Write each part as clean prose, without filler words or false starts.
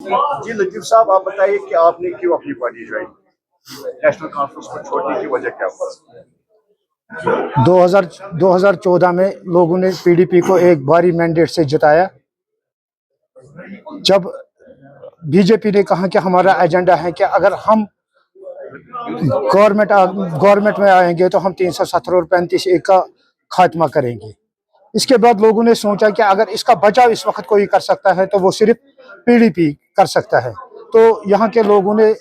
जी लतीफ साहब, आप बताइए कि आपने क्यों अपनी पार्टी ज्वाइन नेशनल कॉन्फ्रेंस को छोड़ने की वजह क्या हुआ? 2014 में लोगों ने पीडीपी को एक भारी मैंडेट से जिताया। जब बीजेपी ने कहा कि हमारा एजेंडा है कि अगर हम गवर्नमेंट में आएंगे तो हम 370 और 35A का खात्मा करेंगे। इसके बाद लोगों ने सोचा कि अगर इसका बचाव इस वक्त कोई कर सकता है तो वो सिर्फ पीडीपी कर सकता है। तो यहाँ के लोगों ने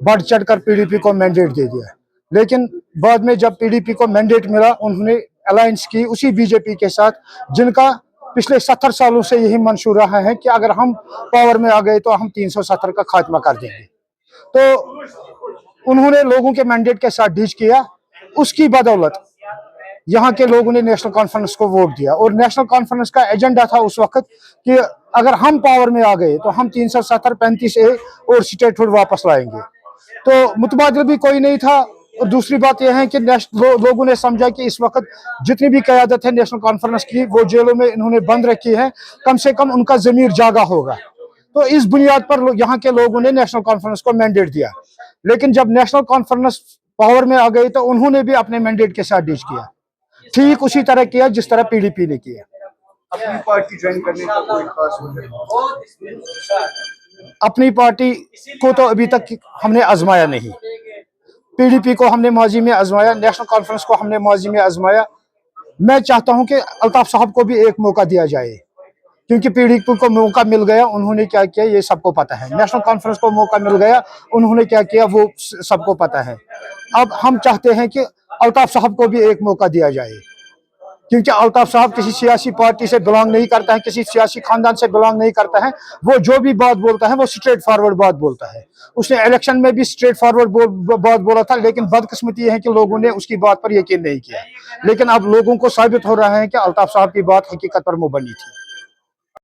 बढ़ चढ़ कर पीडीपी को मैंडेट दे दिया। लेकिन बाद में जब पीडीपी को मैंडेट मिला, उन्होंने अलायंस की उसी बीजेपी के साथ जिनका पिछले 70 सालों से यही मंशूर रहा है कि अगर हम पावर में आ गए तो हम 370 का खात्मा कर देंगे। तो उन्होंने लोगों के मैंडेट के साथ डील किया। उसकी बदौलत यहाँ के लोगों ने नेशनल कॉन्फ्रेंस को वोट दिया और नेशनल कॉन्फ्रेंस का एजेंडा था उस वक्त कि अगर हम पावर में आ गए तो हम 370, 35A और स्टेटहुड वापस लाएंगे। तो मुतबादिल भी कोई नहीं था। और दूसरी बात यह है कि लोगों ने समझा कि इस वक्त जितनी भी क़यादत है नेशनल कॉन्फ्रेंस की वो जेलों में इन्होंने बंद रखी है, कम से कम उनका ज़मीर जागा होगा। तो इस बुनियाद पर यहाँ के लोगों ने नेशनल कॉन्फ्रेंस को मैंडेट दिया। लेकिन जब नेशनल कॉन्फ्रेंस पावर में आ गई तो उन्होंने भी अपने मैंडेट के साथ डील किया, ठीक उसी तरह किया जिस तरह पीडीपी ने किया। अपनी पार्टी ज्वाइन करने का कोई खास वजह? अपनी पार्टी को तो अभी तक हमने आजमाया नहीं। पीडीपी को हमने माजी में आजमाया, नेशनल कॉन्फ्रेंस को हमने माजी में आजमाया। मैं चाहता हूं कि अल्ताफ साहब को भी एक मौका दिया जाए, क्योंकि पीडीपी को मौका मिल गया, उन्होंने क्या किया ये सबको पता है। नेशनल कॉन्फ्रेंस को मौका मिल गया, उन्होंने क्या किया वो सबको पता है। अब हम चाहते हैं कि अल्ताफ साहब को भी एक मौका दिया जाए, क्योंकि अल्ताफ साहब किसी सियासी पार्टी से बिलोंग नहीं करता है, किसी सियासी खानदान से बिलोंग नहीं करता है। वो जो भी बात बोलता है वो स्ट्रेट फॉरवर्ड बात बोलता है। उसने इलेक्शन में भी स्ट्रेट फॉरवर्ड बात बोला था, लेकिन बदकिस्मती ये है कि लोगों ने उसकी बात पर यकीन नहीं किया। लेकिन अब लोगों को साबित हो रहा है कि अल्ताफ साहब की बात हकीकत पर मुबनी थी।